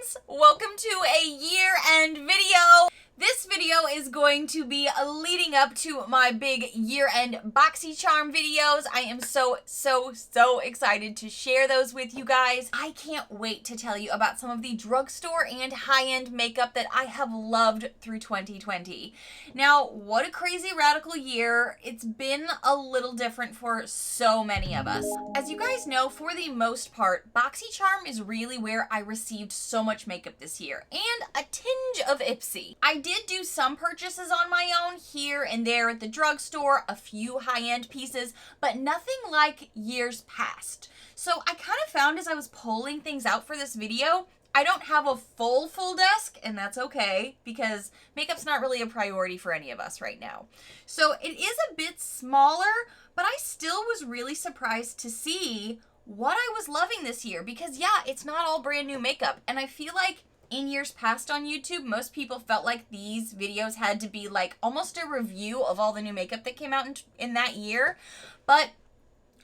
friends! Welcome to a year-end video. This video is going to be leading up to my big year-end BoxyCharm videos. I am so excited to share those with you guys. I can't wait to tell you about some of the drugstore and high-end makeup that I have loved through 2020. Now, what a crazy radical year. It's been a little different for so many of us. As you guys know, for the most part, BoxyCharm is really where I received so much makeup this year, and a tinge of Ipsy. I did do some purchases on my own here and there at the drugstore, a few high-end pieces, but nothing like years past. So I kind of found as I was pulling things out for this video, I don't have a full desk, and that's okay because makeup's not really a priority for any of us right now. So it is a bit smaller, but I still was really surprised to see what I was loving this year because yeah, it's not all brand new makeup, and I feel like in years past on YouTube, most people felt like these videos had to be like almost a review of all the new makeup that came out in that year. But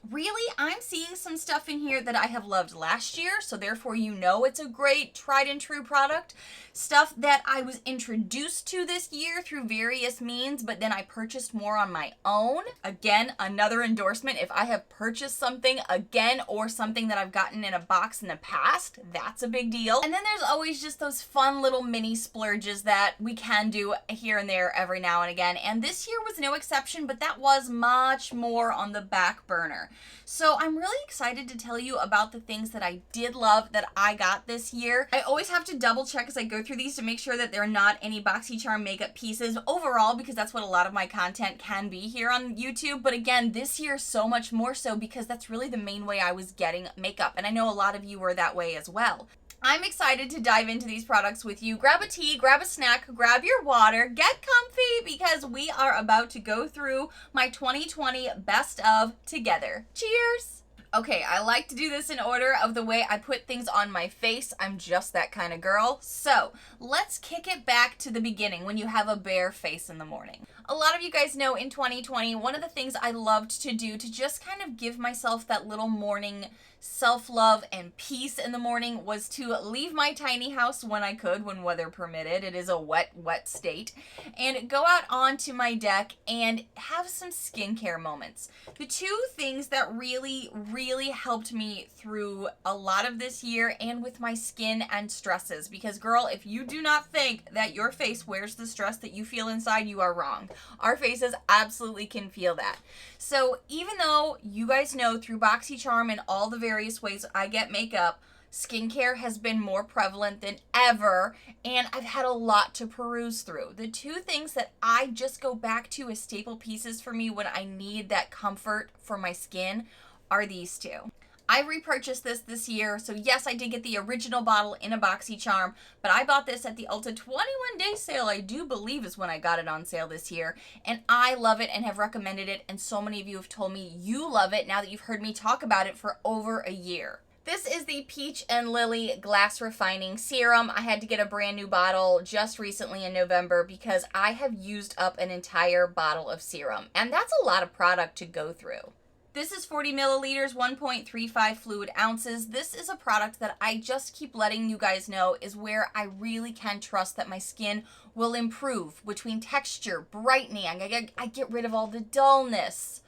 really, I'm seeing some stuff in here that I have loved last year, so therefore you know it's a great tried and true product. Stuff that I was introduced to this year through various means, but then I purchased more on my own. Again, another endorsement. If I have purchased something again or something that I've gotten in a box in the past, that's a big deal. And then there's always just those fun little mini splurges that we can do here and there every now and again. And this year was no exception, but that was much more on the back burner. So I'm really excited to tell you about the things that I did love that I got this year. I always have to double check as I go through these to make sure that there are not any BoxyCharm makeup pieces overall, because that's what a lot of my content can be here on YouTube. But again, this year so much more so because that's really the main way I was getting makeup. And I know a lot of you were that way as well. I'm excited to dive into these products with you. Grab a tea, grab a snack, grab your water, get comfy because we are about to go through my 2020 best of together. Cheers! Okay, I like to do this in order of the way I put things on my face. I'm just that kind of girl. So let's kick it back to the beginning when you have a bare face in the morning. A lot of you guys know in 2020, one of the things I loved to do to just kind of give myself that little morning self-love and peace in the morning was to leave my tiny house when I could, when weather permitted. It is a wet state. And go out onto my deck and have some skincare moments. The two things that really helped me through a lot of this year and with my skin and stresses, because girl, if you do not think that your face wears the stress that you feel inside, you are wrong. Our faces absolutely can feel that. So even though you guys know through BoxyCharm and all the various ways I get makeup, skincare has been more prevalent than ever, and I've had a lot to peruse through. The two things that I just go back to as staple pieces for me when I need that comfort for my skin are these two. I repurchased this year, so yes, I did get the original bottle in a BoxyCharm, but I bought this at the Ulta 21-day sale, I do believe is when I got it on sale this year, and I love it and have recommended it, and so many of you have told me you love it now that you've heard me talk about it for over a year. This is the Peach and Lily Glass Refining Serum. I had to get a brand new bottle just recently in November because I have used up an entire bottle of serum, and that's a lot of product to go through. This is 40 milliliters, 1.35 fluid ounces. This is a product that I just keep letting you guys know is where I really can trust that my skin will improve between texture, brightening. I get rid of all the dullness,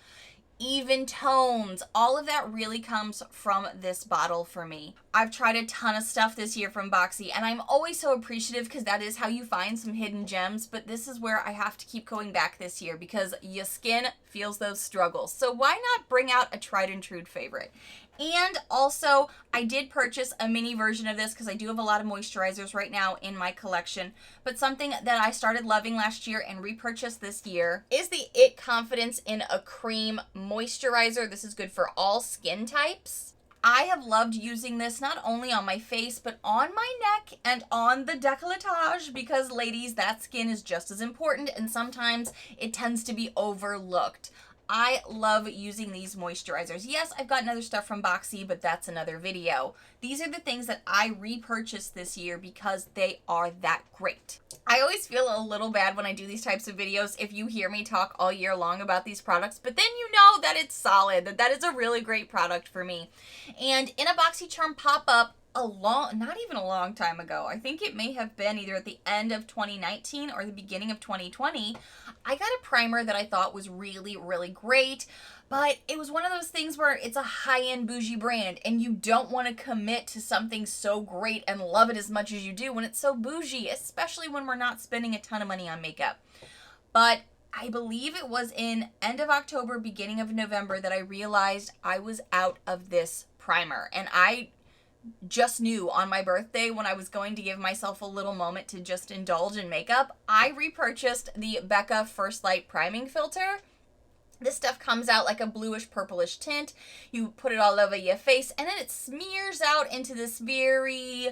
even tones. All of that really comes from this bottle for me. I've tried a ton of stuff this year from Boxy, and I'm always so appreciative because that is how you find some hidden gems, but this is where I have to keep going back this year because your skin feels those struggles. So why not bring out a tried and true favorite? And also, I did purchase a mini version of this because I do have a lot of moisturizers right now in my collection. But something that I started loving last year and repurchased this year is the It Confidence in a Cream Moisturizer. This is good for all skin types. I have loved using this not only on my face, but on my neck and on the décolletage because, ladies, that skin is just as important and sometimes it tends to be overlooked. I love using these moisturizers. Yes, I've gotten other stuff from Boxy, but that's another video. These are the things that I repurchased this year because they are that great. I always feel a little bad when I do these types of videos if you hear me talk all year long about these products, but then you know that it's solid, that is a really great product for me. And in a BoxyCharm pop-up, not even a long time ago. I think it may have been either at the end of 2019 or the beginning of 2020. I got a primer that I thought was really, really great, but it was one of those things where it's a high-end bougie brand and you don't want to commit to something so great and love it as much as you do when it's so bougie, especially when we're not spending a ton of money on makeup. But I believe it was in end of October, beginning of November that I realized I was out of this primer, and I just knew on my birthday when I was going to give myself a little moment to just indulge in makeup, I repurchased the Becca First Light Priming Filter. This stuff comes out like a bluish purplish tint. You put it all over your face and then it smears out into this very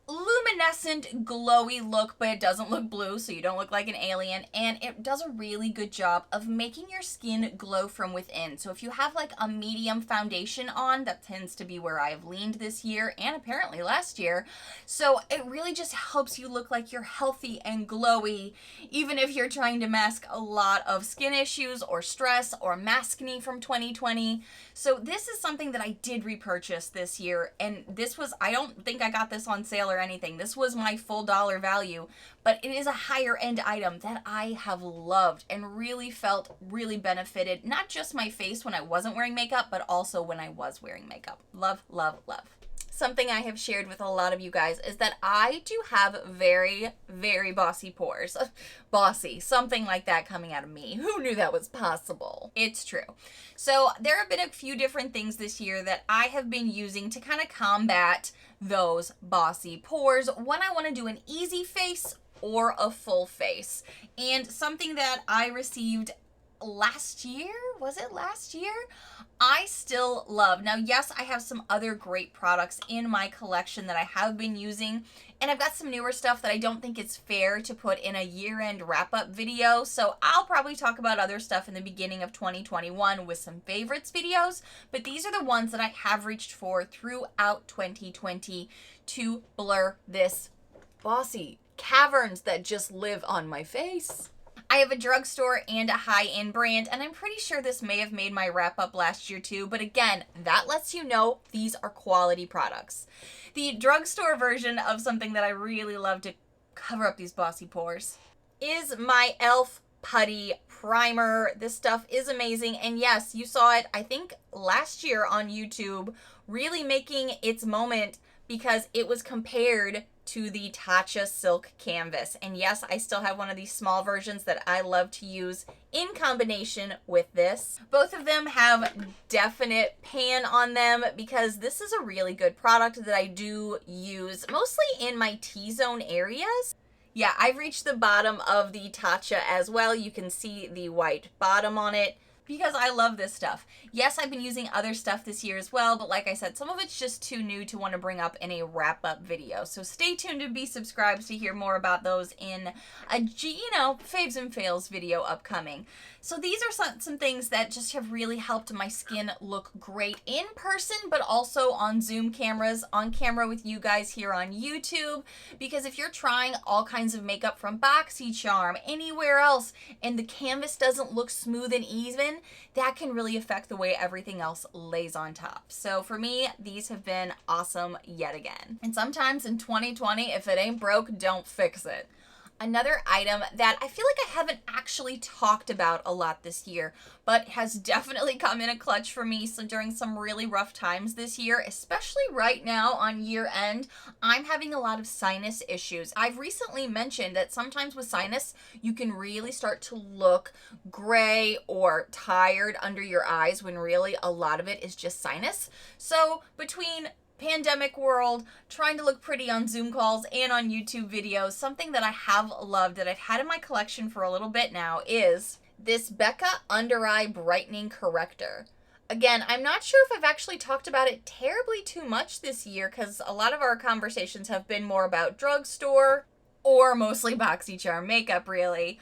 luminescent, glowy look, but it doesn't look blue, so you don't look like an alien, and it does a really good job of making your skin glow from within. So if you have like a medium foundation on, that tends to be where I've leaned this year and apparently last year, so it really just helps you look like you're healthy and glowy, even if you're trying to mask a lot of skin issues or stress or maskne from 2020. So this is something that I did repurchase this year, and this was, I don't think I got this on sale or anything. This was my full dollar value, but it is a higher end item that I have loved and really felt really benefited, not just my face when I wasn't wearing makeup, but also when I was wearing makeup. Love, love, love. Something I have shared with a lot of you guys is that I do have very, very bossy pores. Bossy, something like that coming out of me. Who knew that was possible? It's true. So there have been a few different things this year that I have been using to kind of combat those bossy pores when I want to do an easy face or a full face. And something that I received last year, was it last year? I still love. Now, yes, I have some other great products in my collection that I have been using, and I've got some newer stuff that I don't think it's fair to put in a year-end wrap-up video, so I'll probably talk about other stuff in the beginning of 2021 with some favorites videos, but these are the ones that I have reached for throughout 2020 to blur this bossy caverns that just live on my face. I have a drugstore and a high-end brand, and I'm pretty sure this may have made my wrap-up last year too, but again, that lets you know these are quality products. The drugstore version of something that I really love to cover up these bossy pores is my e.l.f. Putty Primer. This stuff is amazing, and yes, you saw it, I think, last year on YouTube, really making its moment because it was compared to the Tatcha Silk Canvas. And yes, I still have one of these small versions that I love to use in combination with this. Both of them have definite pan on them because this is a really good product that I do use mostly in my T-zone areas. Yeah, I've reached the bottom of the Tatcha as well. You can see the white bottom on it, because I love this stuff. Yes, I've been using other stuff this year as well, but like I said, some of it's just too new to want to bring up in a wrap-up video. So stay tuned and be subscribed to hear more about those in a, faves and fails video upcoming. So these are some things that just have really helped my skin look great in person, but also on Zoom cameras, on camera with you guys here on YouTube. Because if you're trying all kinds of makeup from BoxyCharm, anywhere else, and the canvas doesn't look smooth and even, that can really affect the way everything else lays on top. So for me, these have been awesome yet again. And sometimes in 2020, if it ain't broke, don't fix it. Another item that I feel like I haven't actually talked about a lot this year, but has definitely come in a clutch for me during some really rough times this year, especially right now on year end. I'm having a lot of sinus issues. I've recently mentioned that sometimes with sinus, you can really start to look gray or tired under your eyes when really a lot of it is just sinus. So between pandemic world, trying to look pretty on Zoom calls and on YouTube videos, something that I have loved that I've had in my collection for a little bit now is this Becca Under Eye Brightening Corrector. Again, I'm not sure if I've actually talked about it terribly too much this year because a lot of our conversations have been more about drugstore or mostly BoxyCharm makeup, really.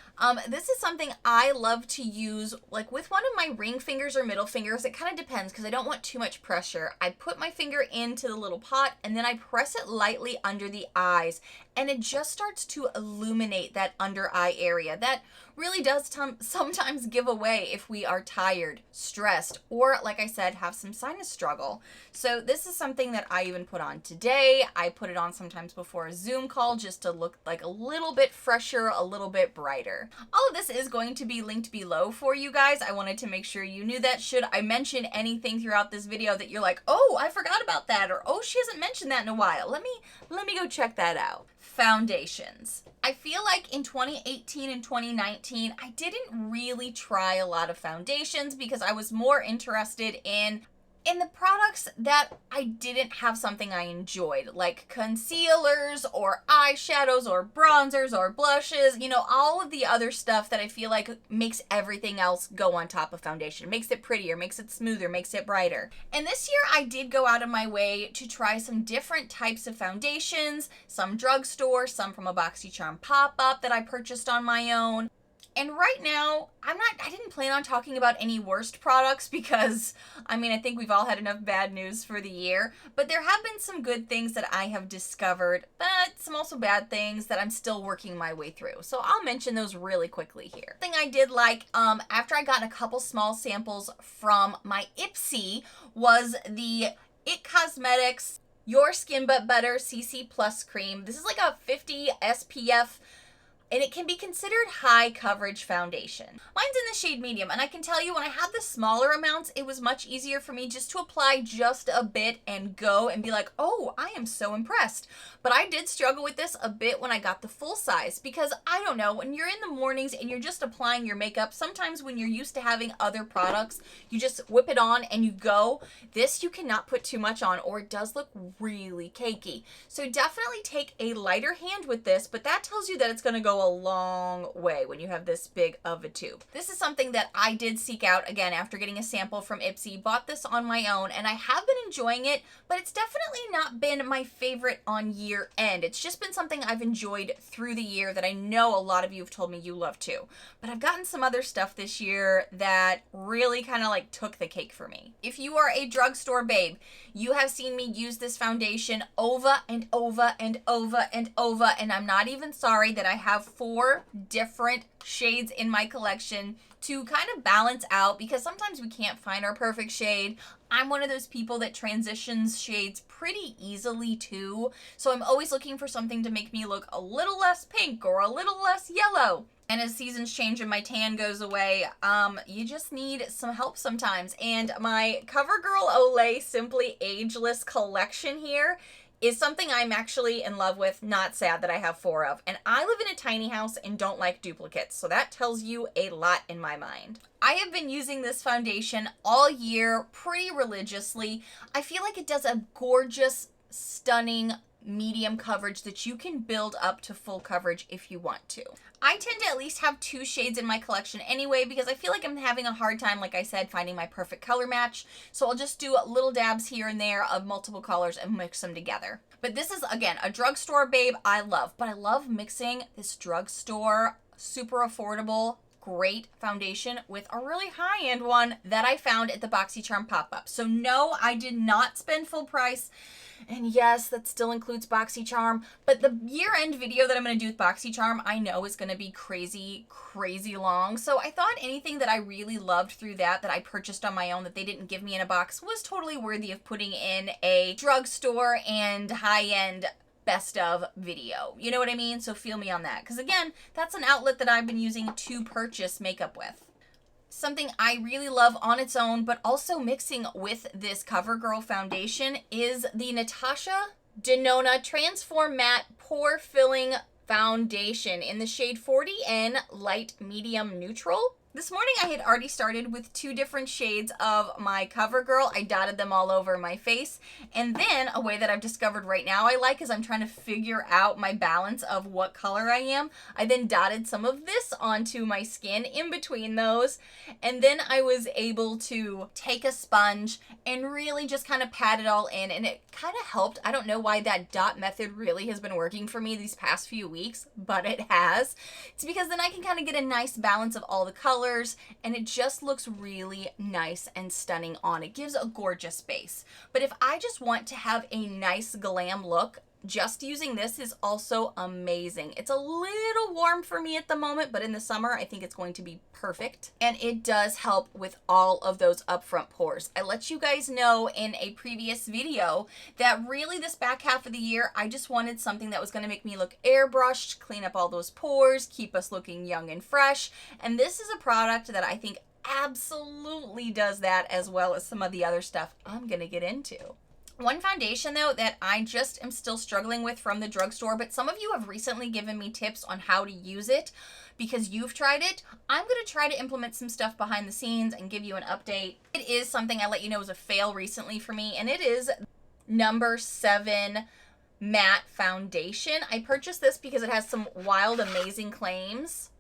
This is something I love to use, like with one of my ring fingers or middle fingers. It kind of depends because I don't want too much pressure. I put my finger into the little pot and then I press it lightly under the eyes, and it just starts to illuminate that under eye area. That really does sometimes give away if we are tired, stressed, or like I said, have some sinus struggle. So this is something that I even put on today. I put it on sometimes before a Zoom call just to look like a little bit fresher, a little bit brighter. All of this is going to be linked below for you guys. I wanted to make sure you knew that. Should I mention anything throughout this video that you're like, oh, I forgot about that, or oh, she hasn't mentioned that in a while, let me go check that out. Foundations. I feel like in 2018 and 2019, I didn't really try a lot of foundations because I was more interested in the products that I didn't have something I enjoyed, like concealers or eyeshadows or bronzers or blushes, you know, all of the other stuff that I feel like makes everything else go on top of foundation, makes it prettier, makes it smoother, makes it brighter. And this year I did go out of my way to try some different types of foundations, some drugstore, some from a BoxyCharm pop-up that I purchased on my own. And right now, I didn't plan on talking about any worst products because, I mean, I think we've all had enough bad news for the year, but there have been some good things that I have discovered, but some also bad things that I'm still working my way through. So I'll mention those really quickly here. Thing I did like, after I got a couple small samples from my Ipsy, was the It Cosmetics Your Skin But Better CC Plus Cream. This is like a 50 SPF, and it can be considered high coverage foundation. Mine's in the shade medium, and I can tell you when I had the smaller amounts, it was much easier for me just to apply just a bit and go and be like, oh, I am so impressed. But I did struggle with this a bit when I got the full size because I don't know, when you're in the mornings and you're just applying your makeup, sometimes when you're used to having other products, you just whip it on and you go. This you cannot put too much on or it does look really cakey. So definitely take a lighter hand with this, but that tells you that it's gonna go a long way when you have this big of a tube. This is something that I did seek out again after getting a sample from Ipsy, bought this on my own, and I have been enjoying it, but it's definitely not been my favorite on year end. It's just been something I've enjoyed through the year that I know a lot of you have told me you love too. But I've gotten some other stuff this year that really kind of like took the cake for me. If you are a drugstore babe, you have seen me use this foundation over and over and over and over, and I'm not even sorry that I have 4 different shades in my collection to kind of balance out because sometimes we can't find our perfect shade. I'm one of those people that transitions shades pretty easily too, so I'm always looking for something to make me look a little less pink or a little less yellow. And as seasons change and my tan goes away, you just need some help sometimes. And my CoverGirl Olay Simply Ageless collection here is something I'm actually in love with, not sad that I have 4 of. And I live in a tiny house and don't like duplicates, so that tells you a lot in my mind. I have been using this foundation all year pretty religiously. I feel like it does a gorgeous, stunning medium coverage that you can build up to full coverage if you want to. I tend to at least have 2 shades in my collection anyway because I feel like I'm having a hard time, like I said, finding my perfect color match. So I'll just do little dabs here and there of multiple colors and mix them together. But this is, again, a drugstore babe I love. But I love mixing this drugstore, super affordable, great foundation with a really high-end one that I found at the BoxyCharm pop-up. So no, I did not spend full price. And yes, that still includes BoxyCharm, but the year-end video that I'm going to do with BoxyCharm I know is going to be crazy, crazy long. So I thought anything that I really loved through that I purchased on my own that they didn't give me in a box was totally worthy of putting in a drugstore and high-end best of video. You know what I mean? So feel me on that. Because again, that's an outlet that I've been using to purchase makeup with. Something I really love on its own, but also mixing with this CoverGirl foundation is the Natasha Denona Transform Matte Pore Filling Foundation in the shade 40N Light Medium Neutral. This morning I had already started with 2 different shades of my CoverGirl. I dotted them all over my face. And then a way that I've discovered right now I like is I'm trying to figure out my balance of what color I am. I then dotted some of this onto my skin in between those. And then I was able to take a sponge and really just kind of pat it all in. And it kind of helped. I don't know why that dot method really has been working for me these past few weeks, but it has. It's because then I can kind of get a nice balance of all the colors, and it just looks really nice and stunning on. It gives a gorgeous base. But if I just want to have a nice glam look, just using this is also amazing. It's a little warm for me at the moment, but in the summer I think it's going to be perfect. And it does help with all of those upfront pores. I let you guys know in a previous video that really this back half of the year I just wanted something that was going to make me look airbrushed, clean up all those pores, keep us looking young and fresh. And this is a product that I think absolutely does that, as well as some of the other stuff I'm going to get into. One foundation though that I just am still struggling with from the drugstore, but some of you have recently given me tips on how to use it because you've tried it. I'm going to try to implement some stuff behind the scenes and give you an update. It is something I let you know was a fail recently for me, and it is number 7 matte foundation. I purchased this because it has some wild, amazing claims,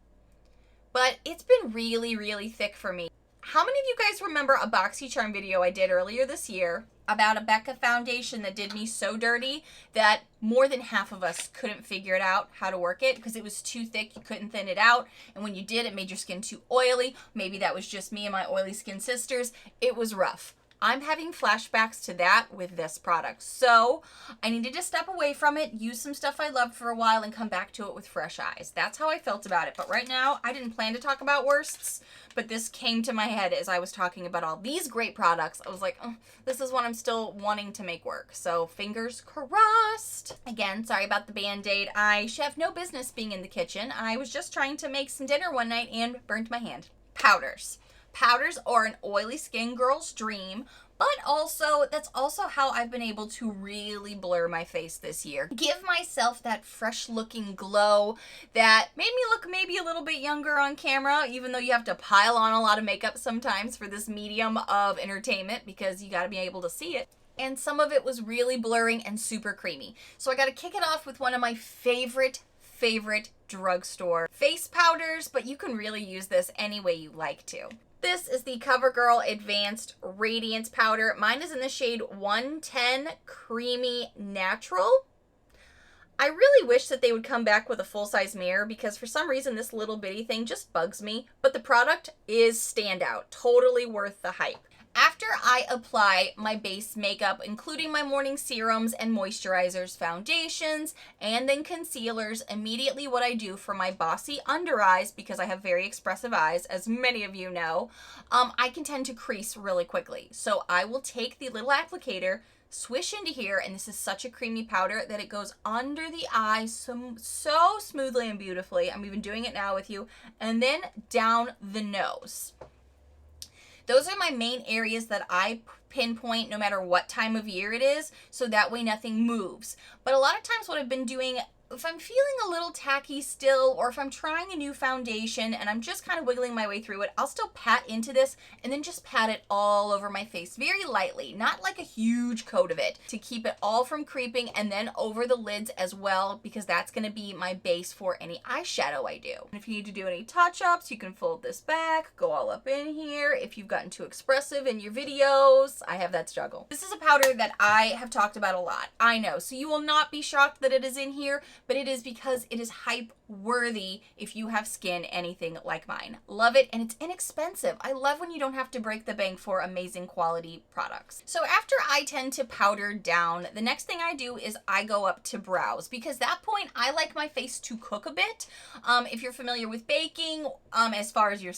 but it's been really, really thick for me. How many of you guys remember a BoxyCharm video I did earlier this year about a Becca foundation that did me so dirty that more than half of us couldn't figure it out how to work it because it was too thick, you couldn't thin it out, and when you did, it made your skin too oily. Maybe that was just me and my oily skin sisters. It was rough. I'm having flashbacks to that with this product. So I needed to step away from it, use some stuff I loved for a while, and come back to it with fresh eyes. That's how I felt about it. But right now, I didn't plan to talk about worsts, but this came to my head as I was talking about all these great products. I was like, oh, this is one I'm still wanting to make work. So fingers crossed. Again, sorry about the Band-Aid. I should have no business being in the kitchen. I was just trying to make some dinner one night and burnt my hand. Powders. Powders are an oily skin girl's dream, but also that's also how I've been able to really blur my face this year. Give myself that fresh looking glow that made me look maybe a little bit younger on camera, even though you have to pile on a lot of makeup sometimes for this medium of entertainment because you got to be able to see it. And some of it was really blurring and super creamy. So I got to kick it off with one of my favorite drugstore face powders, but you can really use this any way you like to. This is the CoverGirl Advanced Radiance Powder. Mine is in the shade 110 Creamy Natural. I really wish that they would come back with a full-size mirror because for some reason this little bitty thing just bugs me, but the product is standout. Totally worth the hype. After I apply my base makeup, including my morning serums and moisturizers, foundations, and then concealers, immediately what I do for my bossy under eyes, because I have very expressive eyes, as many of you know, I can tend to crease really quickly. So I will take the little applicator, swish into here, and this is such a creamy powder that it goes under the eye so smoothly and beautifully. I'm even doing it now with you, and then down the nose. Those are my main areas that I pinpoint no matter what time of year it is, so that way nothing moves. But a lot of times what I've been doing, if I'm feeling a little tacky still, or if I'm trying a new foundation and I'm just kind of wiggling my way through it, I'll still pat into this and then just pat it all over my face very lightly, not like a huge coat of it, to keep it all from creeping, and then over the lids as well, because that's going to be my base for any eyeshadow I do. And if you need to do any touch-ups, you can fold this back, go all up in here. If you've gotten too expressive in your videos, I have that struggle. This is a powder that I have talked about a lot, I know, so you will not be shocked that it is in here, but it is because it is hype worthy if you have skin anything like mine. Love it, and it's inexpensive. I love when you don't have to break the bank for amazing quality products. So after I tend to powder down, the next thing I do is I go up to brows, because at that point I like my face to cook a bit. If you're familiar with baking, as far as your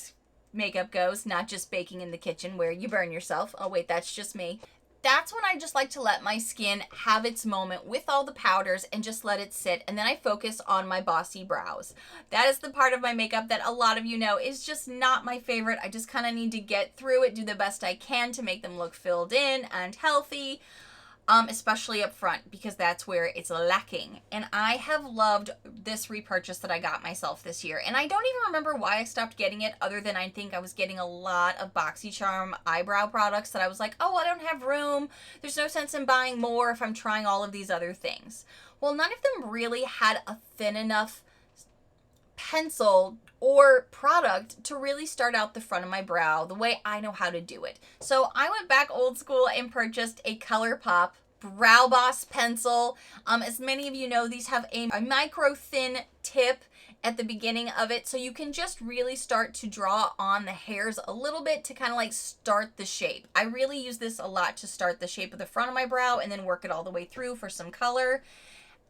makeup goes, not just baking in the kitchen where you burn yourself. Oh wait, that's just me. That's when I just like to let my skin have its moment with all the powders and just let it sit, and then I focus on my bossy brows. That is the part of my makeup that a lot of you know is just not my favorite. I just kind of need to get through it, do the best I can to make them look filled in and healthy. especially up front because that's where it's lacking. And I have loved this repurchase that I got myself this year. And I don't even remember why I stopped getting it other than I think I was getting a lot of BoxyCharm eyebrow products that I was like, oh, I don't have room. There's no sense in buying more if I'm trying all of these other things. Well, none of them really had a thin enough pencil or product to really start out the front of my brow the way I know how to do it. So I went back old school and purchased a ColourPop Brow Boss pencil. As many of you know, these have a micro thin tip at the beginning of it, so you can just really start to draw on the hairs a little bit to kind of like start the shape. I really use this a lot to start the shape of the front of my brow and then work it all the way through for some color.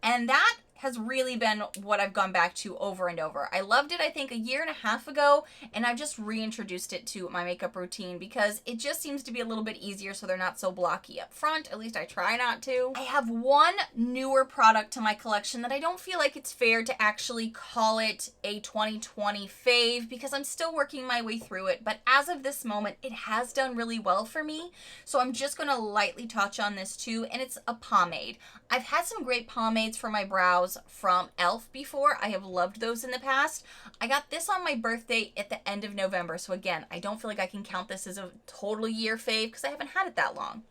And that has really been what I've gone back to over and over. I loved it, I think, a year and a half ago, and I've just reintroduced it to my makeup routine because it just seems to be a little bit easier so they're not so blocky up front. At least I try not to. I have one newer product to my collection that I don't feel like it's fair to actually call it a 2020 fave because I'm still working my way through it, but as of this moment, it has done really well for me. So I'm just going to lightly touch on this too, and it's a pomade. I've had some great pomades for my brows from e.l.f. before. I have loved those in the past. I got this on my birthday at the end of November. So again, I don't feel like I can count this as a total year fave because I haven't had it that long.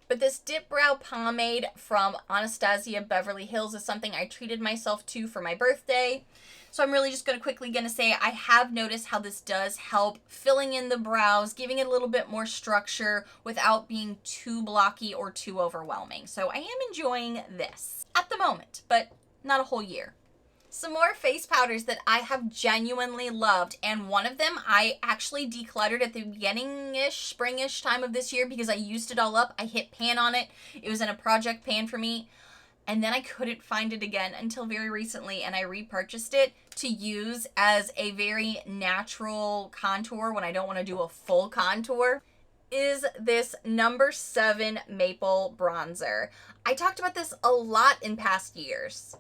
But this Dip Brow Pomade from Anastasia Beverly Hills is something I treated myself to for my birthday. So I'm really just quickly going to say I have noticed how this does help filling in the brows, giving it a little bit more structure without being too blocky or too overwhelming. So I am enjoying this at the moment, but not a whole year. Some more face powders that I have genuinely loved, and one of them I actually decluttered at the beginning-ish, spring-ish time of this year because I used it all up. I hit pan on it. It was in a project pan for me, and then I couldn't find it again until very recently, and I repurchased it to use as a very natural contour when I don't want to do a full contour. Is this number 7 Maple Bronzer. I talked about this a lot in past years.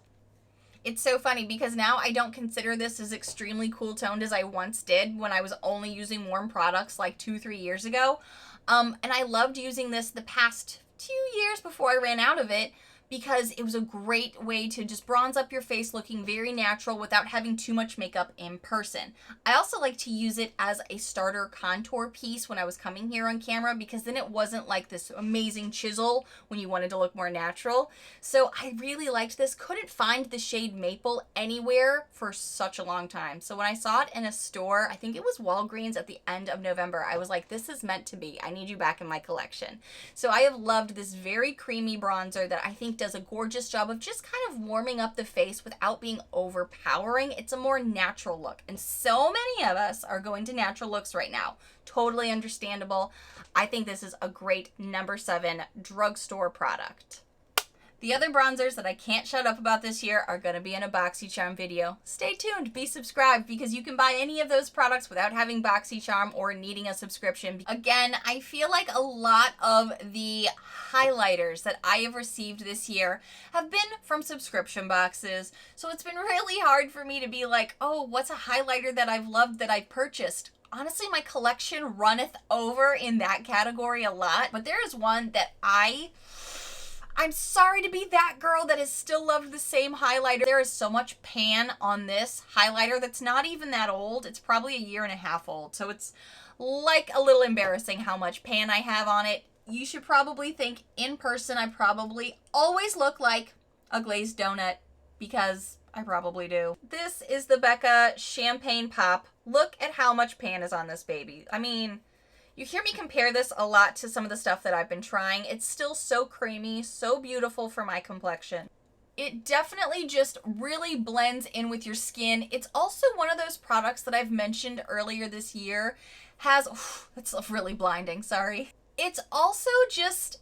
It's so funny because now I don't consider this as extremely cool toned as I once did when I was only using warm products like 2-3 years ago. And I loved using this the past 2 years before I ran out of it because it was a great way to just bronze up your face looking very natural without having too much makeup in person. I also like to use it as a starter contour piece when I was coming here on camera because then it wasn't like this amazing chisel when you wanted to look more natural. So I really liked this. Couldn't find the shade Maple anywhere for such a long time. So when I saw it in a store, I think it was Walgreens at the end of November, I was like, this is meant to be. I need you back in my collection. So I have loved this very creamy bronzer that I think does a gorgeous job of just kind of warming up the face without being overpowering. It's a more natural look, and so many of us are going to natural looks right now. Totally understandable. I think this is a great number 7 drugstore product. The other bronzers that I can't shut up about this year are going to be in a BoxyCharm video. Stay tuned, be subscribed, because you can buy any of those products without having BoxyCharm or needing a subscription. Again, I feel like a lot of the highlighters that I have received this year have been from subscription boxes. So it's been really hard for me to be like, oh, what's a highlighter that I've loved that I've purchased? Honestly, my collection runneth over in that category a lot, but there is one that I'm sorry to be that girl that has still loved the same highlighter. There is so much pan on this highlighter that's not even that old. It's probably a year and a half old. So it's like a little embarrassing how much pan I have on it. You should probably think in person I probably always look like a glazed donut because I probably do. This is the Becca Champagne Pop. Look at how much pan is on this baby. I mean, you hear me compare this a lot to some of the stuff that I've been trying. It's still so creamy, so beautiful for my complexion. It definitely just really blends in with your skin. It's also one of those products that I've mentioned earlier this year that's really blinding, sorry. It's also just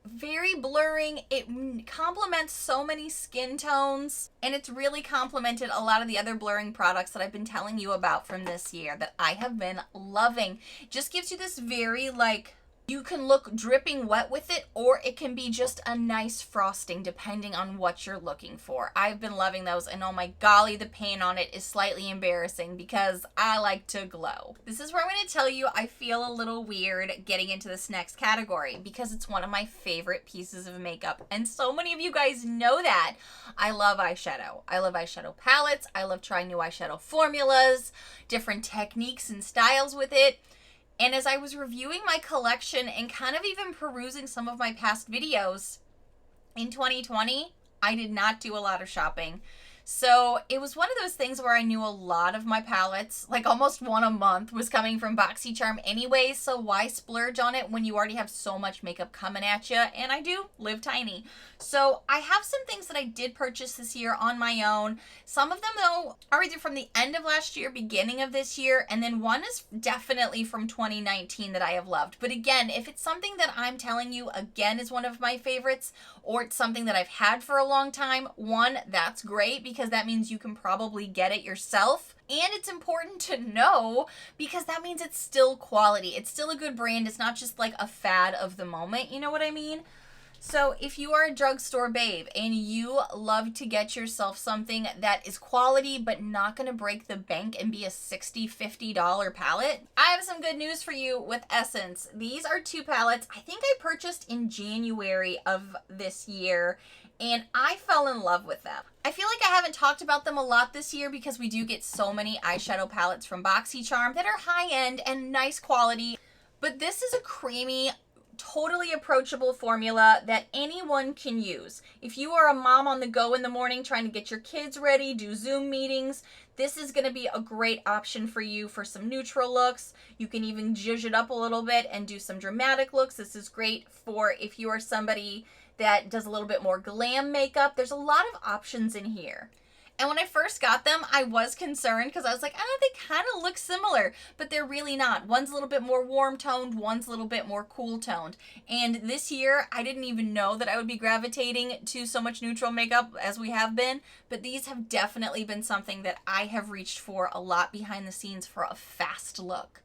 very blurring. It complements so many skin tones, and it's really complemented a lot of the other blurring products that I've been telling you about from this year that I have been loving. It just gives you this very like You can look dripping wet with it, or it can be just a nice frosting depending on what you're looking for. I've been loving those, and oh my golly, the paint on it is slightly embarrassing because I like to glow. This is where I'm going to tell you I feel a little weird getting into this next category because it's one of my favorite pieces of makeup, and so many of you guys know that. I love eyeshadow. I love eyeshadow palettes. I love trying new eyeshadow formulas, different techniques and styles with it. And as I was reviewing my collection and kind of even perusing some of my past videos in 2020, I did not do a lot of shopping. So it was one of those things where I knew a lot of my palettes, like almost one a month, was coming from BoxyCharm anyway, so why splurge on it when you already have so much makeup coming at you? And I do live tiny. So I have some things that I did purchase this year on my own. Some of them, though, are either from the end of last year, beginning of this year, and then one is definitely from 2019 that I have loved. But again, if it's something that I'm telling you, again, is one of my favorites, or it's something that I've had for a long time, one, that's great because that means you can probably get it yourself. And it's important to know because that means it's still quality. It's still a good brand. It's not just like a fad of the moment. You know what I mean? So if you are a drugstore babe and you love to get yourself something that is quality but not going to break the bank and be a $60, $50 palette, I have some good news for you with Essence. These are two palettes I think I purchased in January of this year, and I fell in love with them. I feel like I haven't talked about them a lot this year because we do get so many eyeshadow palettes from BoxyCharm that are high-end and nice quality, but this is a creamy, totally approachable formula that anyone can use. If you are a mom on the go in the morning trying to get your kids ready, do Zoom meetings, this is going to be a great option for you for some neutral looks. You can even zhuzh it up a little bit and do some dramatic looks. This is great for if you are somebody that does a little bit more glam makeup. There's a lot of options in here. And when I first got them, I was concerned because I was like, they kind of look similar, but they're really not. One's a little bit more warm toned, one's a little bit more cool toned. And this year, I didn't even know that I would be gravitating to so much neutral makeup as we have been, but these have definitely been something that I have reached for a lot behind the scenes for a fast look.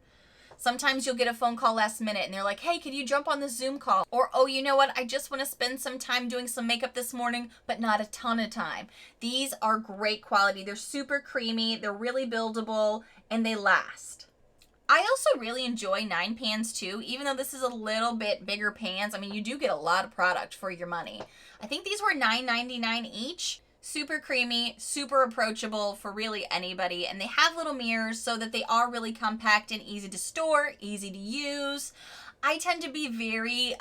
Sometimes you'll get a phone call last minute and they're like, hey, could you jump on the Zoom call? Or, oh, you know what? I just want to spend some time doing some makeup this morning, but not a ton of time. These are great quality. They're super creamy. They're really buildable and they last. I also really enjoy 9 pans too, even though this is a little bit bigger pans. I mean, you do get a lot of product for your money. I think these were $9.99 each. Super creamy, super approachable for really anybody, and they have little mirrors so that they are really compact and easy to store, easy to use. I tend to be very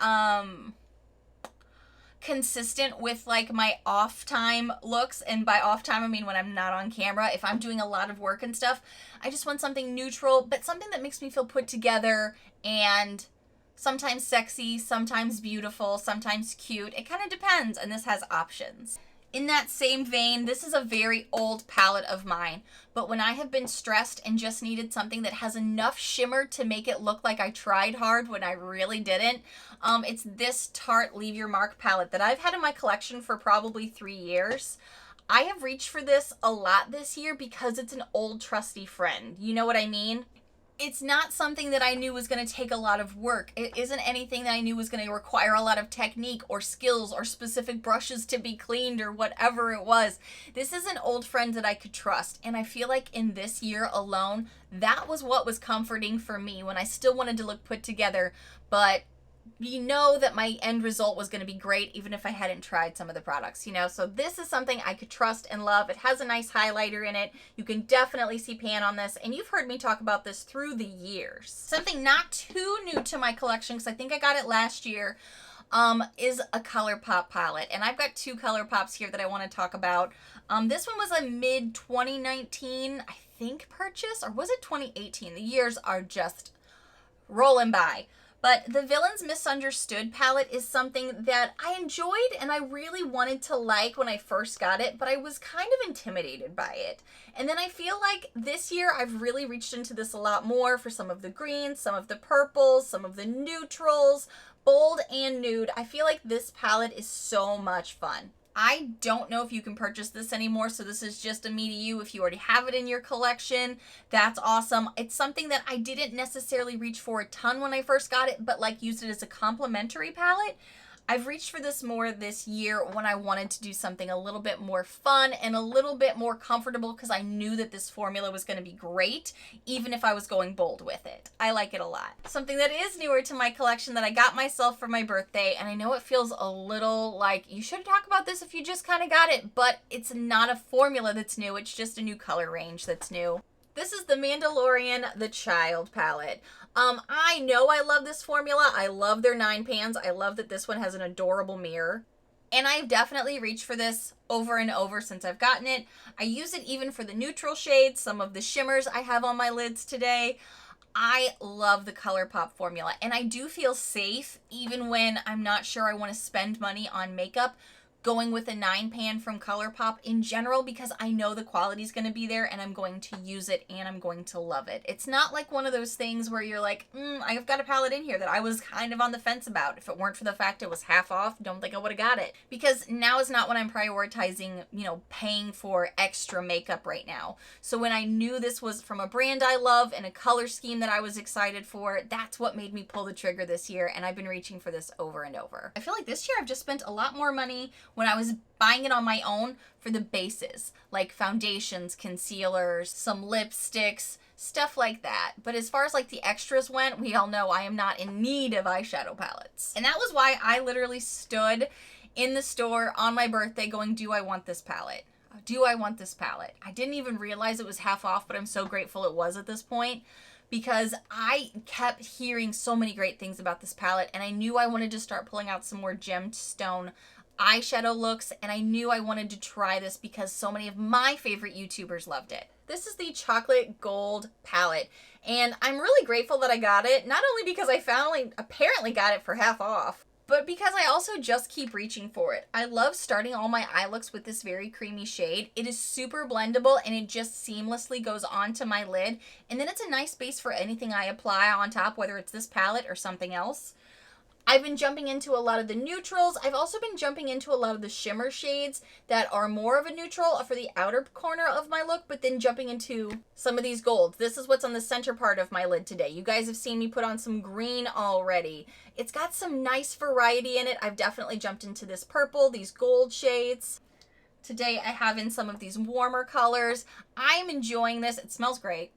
consistent with like my off time looks, and by off time I mean when I'm not on camera. If I'm doing a lot of work and stuff, I just want something neutral, but something that makes me feel put together and sometimes sexy, sometimes beautiful, sometimes cute. It kind of depends, and this has options. In that same vein, this is a very old palette of mine, but when I have been stressed and just needed something that has enough shimmer to make it look like I tried hard when I really didn't, it's this Tarte Leave Your Mark palette that I've had in my collection for probably 3 years. I have reached for this a lot this year because it's an old trusty friend. You know what I mean? It's not something that I knew was going to take a lot of work. It isn't anything that I knew was going to require a lot of technique or skills or specific brushes to be cleaned or whatever it was. This is an old friend that I could trust. And I feel like in this year alone, that was what was comforting for me when I still wanted to look put together. But you know that my end result was going to be great even if I hadn't tried some of the products, you know? So this is something I could trust and love. It has a nice highlighter in it. You can definitely see pan on this, and you've heard me talk about this through the years. Something not too new to my collection, because I think I got it last year, is a ColourPop palette. And I've got 2 ColourPops here that I want to talk about. This one was a mid-2019, I think, purchase, or was it 2018? The years are just rolling by. But the Villains Misunderstood palette is something that I enjoyed and I really wanted to like when I first got it, but I was kind of intimidated by it. And then I feel like this year I've really reached into this a lot more for some of the greens, some of the purples, some of the neutrals, bold and nude. I feel like this palette is so much fun. I don't know if you can purchase this anymore, so this is just a me to you. If you already have it in your collection, that's awesome. It's something that I didn't necessarily reach for a ton when I first got it, but like used it as a complimentary palette. I've reached for this more this year when I wanted to do something a little bit more fun and a little bit more comfortable because I knew that this formula was going to be great, even if I was going bold with it. I like it a lot. Something that is newer to my collection that I got myself for my birthday, and I know it feels a little like you should talk about this if you just kind of got it, but it's not a formula that's new. It's just a new color range that's new. This is the Mandalorian The Child palette. I know I love this formula. I love their 9 pans. I love that this one has an adorable mirror. And I've definitely reached for this over and over since I've gotten it. I use it even for the neutral shades, some of the shimmers I have on my lids today. I love the ColourPop formula, and I do feel safe even when I'm not sure I want to spend money on makeup going with a 9 pan from ColourPop in general, because I know the quality is going to be there and I'm going to use it and I'm going to love it. It's not like one of those things where you're like, I've got a palette in here that I was kind of on the fence about. If it weren't for the fact it was half off, don't think I would have got it. Because now is not when I'm prioritizing, paying for extra makeup right now. So when I knew this was from a brand I love and a color scheme that I was excited for, that's what made me pull the trigger this year, and I've been reaching for this over and over. I feel like this year I've just spent a lot more money when I was buying it on my own for the bases, like foundations, concealers, some lipsticks, stuff like that. But as far as like the extras went, we all know I am not in need of eyeshadow palettes. And that was why I literally stood in the store on my birthday going, do I want this palette? Do I want this palette? I didn't even realize it was half off, but I'm so grateful it was at this point, because I kept hearing so many great things about this palette, and I knew I wanted to start pulling out some more gemstone eyeshadow looks, and I knew I wanted to try this because so many of my favorite YouTubers loved it. This is the Chocolate Gold palette, and I'm really grateful that I got it, not only because I apparently got it for half off, but because I also just keep reaching for it. I love starting all my eye looks with this very creamy shade. It is super blendable and it just seamlessly goes onto my lid, and then it's a nice base for anything I apply on top, whether it's this palette or something else. I've been jumping into a lot of the neutrals. I've also been jumping into a lot of the shimmer shades that are more of a neutral for the outer corner of my look, but then jumping into some of these golds. This is what's on the center part of my lid today. You guys have seen me put on some green already. It's got some nice variety in it. I've definitely jumped into this purple, these gold shades. Today I have in some of these warmer colors. I'm enjoying this. It smells great.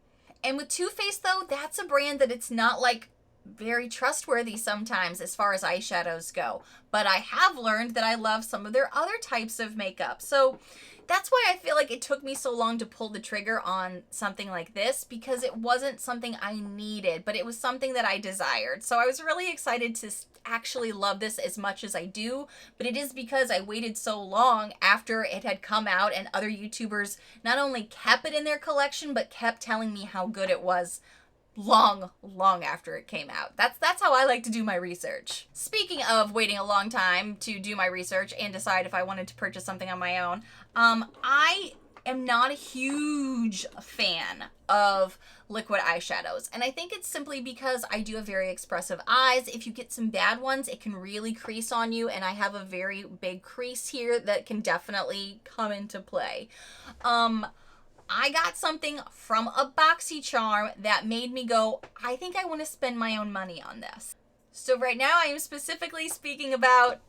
And with Too Faced though, that's a brand that it's not like very trustworthy sometimes as far as eyeshadows go, but I have learned that I love some of their other types of makeup. So that's why I feel like it took me so long to pull the trigger on something like this, because it wasn't something I needed, but it was something that I desired. So I was really excited to actually love this as much as I do, but it is because I waited so long after it had come out and other YouTubers not only kept it in their collection, but kept telling me how good it was long after it came out. That's how I like to do my research. Speaking of waiting a long time to do my research and decide if I wanted to purchase something on my own, I am not a huge fan of liquid eyeshadows, and I think it's simply because I do have very expressive eyes. If you get some bad ones, it can really crease on you, and I have a very big crease here that can definitely come into play. I got something from a BoxyCharm that made me go, I think I want to spend my own money on this. So right now I am specifically speaking about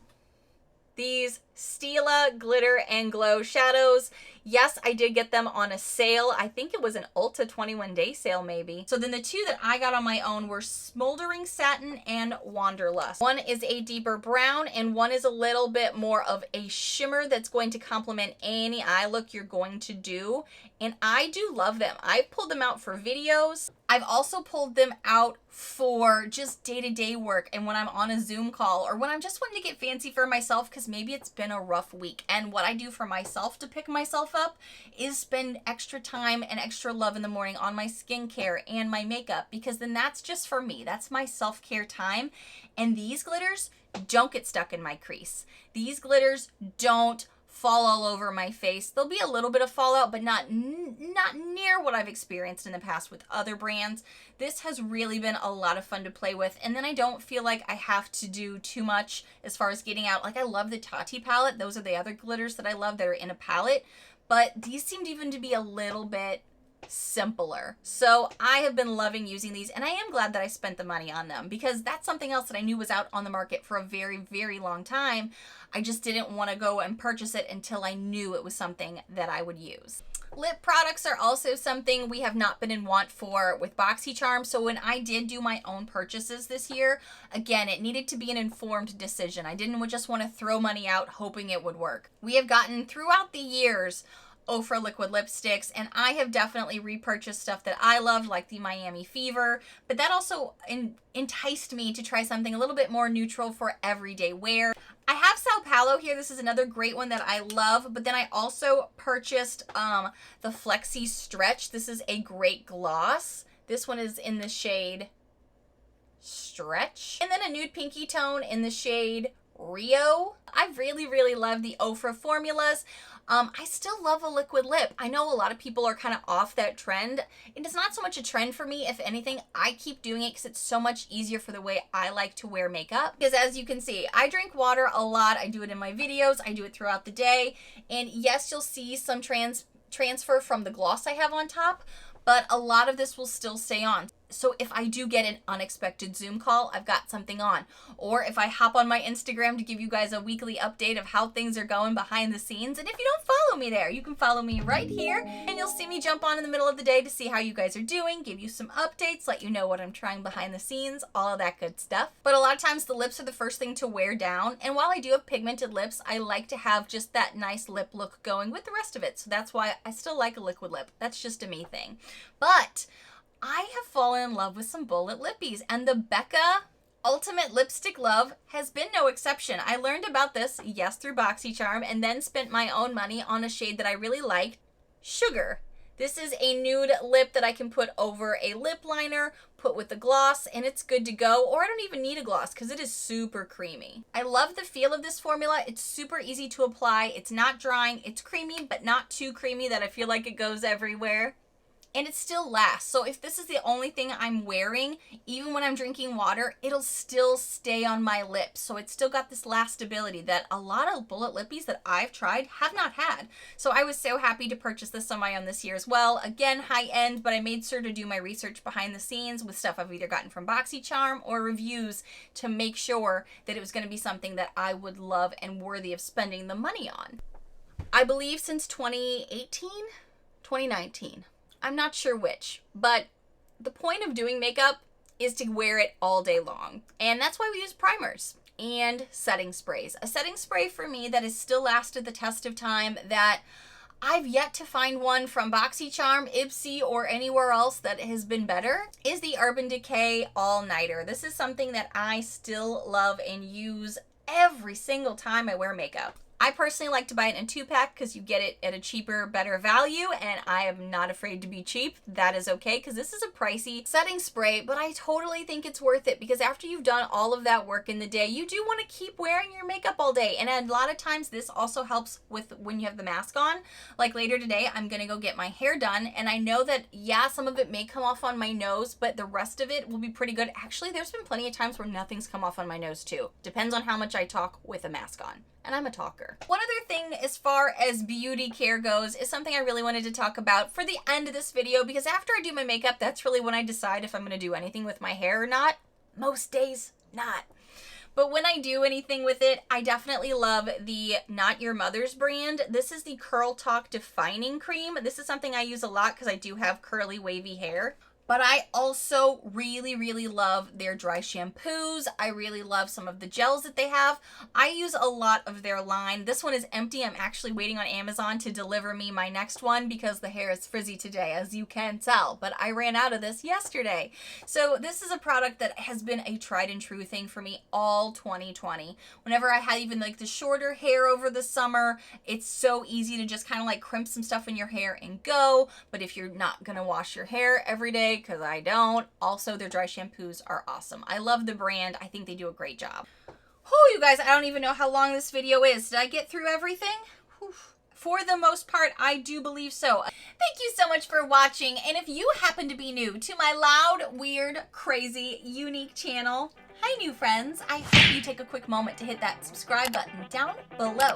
these Stila Glitter and Glow shadows. Yes, I did get them on a sale. I think it was an Ulta 21-day sale maybe. So then the two that I got on my own were Smoldering Satin and Wanderlust. One is a deeper brown and one is a little bit more of a shimmer that's going to complement any eye look you're going to do. And I do love them. I've pulled them out for videos. I've also pulled them out for just day-to-day work and when I'm on a Zoom call or when I'm just wanting to get fancy for myself because maybe it's been a rough week. And what I do for myself to pick myself up is spend extra time and extra love in the morning on my skincare and my makeup, because then that's just for me. That's my self-care time. And these glitters don't get stuck in my crease. These glitters don't fall all over my face. There'll be a little bit of fallout, but not near what I've experienced in the past with other brands. This has really been a lot of fun to play with, and then I don't feel like I have to do too much as far as getting out. Like, I love the Tati palette. Those are the other glitters that I love that are in a palette, but these seemed even to be a little bit simpler. So I have been loving using these, and I am glad that I spent the money on them, because that's something else that I knew was out on the market for a very, very long time. I just didn't want to go and purchase it until I knew it was something that I would use. Lip products are also something we have not been in want for with BoxyCharm. So when I did do my own purchases this year, again, it needed to be an informed decision. I didn't just want to throw money out hoping it would work. We have gotten throughout the years Ofra liquid lipsticks, and I have definitely repurchased stuff that I loved, like the Miami Fever, but that also enticed me to try something a little bit more neutral for everyday wear. I have Sao Paulo here. This is another great one that I love, but then I also purchased the Flexi Stretch. This is a great gloss. This one is in the shade Stretch, and then a nude pinky tone in the shade Rio. I really, really love the Ofra formulas. I still love a liquid lip. I know a lot of people are kind of off that trend. It is not so much a trend for me. If anything, I keep doing it because it's so much easier for the way I like to wear makeup. Because as you can see, I drink water a lot. I do it in my videos. I do it throughout the day. And yes, you'll see some transfer from the gloss I have on top, but a lot of this will still stay on. So if I do get an unexpected Zoom call, I've got something on. Or if I hop on my Instagram to give you guys a weekly update of how things are going behind the scenes. And if you don't follow me there, you can follow me right here, and you'll see me jump on in the middle of the day to see how you guys are doing, give you some updates, let you know what I'm trying behind the scenes, all of that good stuff. But a lot of times the lips are the first thing to wear down. And while I do have pigmented lips, I like to have just that nice lip look going with the rest of it. So that's why I still like a liquid lip. That's just a me thing. But I have fallen in love with some bullet lippies, and the Becca Ultimate Lipstick Love has been no exception. I learned about this, yes, through BoxyCharm, and then spent my own money on a shade that I really liked, Sugar. This is a nude lip that I can put over a lip liner, put with the gloss, and it's good to go. Or I don't even need a gloss because it is super creamy. I love the feel of this formula. It's super easy to apply. It's not drying. It's creamy, but not too creamy that I feel like it goes everywhere. And it still lasts. So if this is the only thing I'm wearing, even when I'm drinking water, it'll still stay on my lips. So it's still got this lastability that a lot of bullet lippies that I've tried have not had. So I was so happy to purchase this on my own this year as well. Again, high end, but I made sure to do my research behind the scenes with stuff I've either gotten from BoxyCharm or reviews to make sure that it was going to be something that I would love and worthy of spending the money on. I believe since 2018, 2019. I'm not sure which, but the point of doing makeup is to wear it all day long. And that's why we use primers and setting sprays. A setting spray for me that has still lasted the test of time, that I've yet to find one from BoxyCharm, Ipsy, or anywhere else that has been better, is the Urban Decay All Nighter. This is something that I still love and use every single time I wear makeup. I personally like to buy it in a 2-pack because you get it at a cheaper, better value, and I am not afraid to be cheap. That is okay, because this is a pricey setting spray, but I totally think it's worth it, because after you've done all of that work in the day, you do want to keep wearing your makeup all day. And a lot of times this also helps with when you have the mask on. Like later today, I'm going to go get my hair done, and I know that, yeah, some of it may come off on my nose, but the rest of it will be pretty good. Actually, there's been plenty of times where nothing's come off on my nose too. Depends on how much I talk with a mask on. And I'm a talker. One other thing as far as beauty care goes is something I really wanted to talk about for the end of this video, because after I do my makeup, that's really when I decide if I'm gonna do anything with my hair or not. Most days, not. But when I do anything with it, I definitely love the Not Your Mother's brand. This is the Curl Talk Defining Cream. This is something I use a lot because I do have curly, wavy hair. But I also really, really love their dry shampoos. I really love some of the gels that they have. I use a lot of their line. This one is empty. I'm actually waiting on Amazon to deliver me my next one because the hair is frizzy today, as you can tell. But I ran out of this yesterday. So this is a product that has been a tried and true thing for me all 2020. Whenever I had even like the shorter hair over the summer, it's so easy to just kind of like crimp some stuff in your hair and go. But if you're not going to wash your hair every day, because I don't. Also, their dry shampoos are awesome. I love the brand. I think they do a great job. Oh, you guys, I don't even know how long this video is. Did I get through everything? For the most part, I do believe so. Thank you so much for watching, and if you happen to be new to my loud, weird, crazy, unique channel, hi new friends, I hope you take a quick moment to hit that subscribe button down below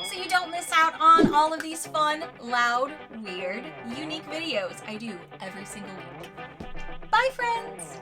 so you don't miss out on all of these fun, loud, weird, unique videos I do every single week. Bye friends!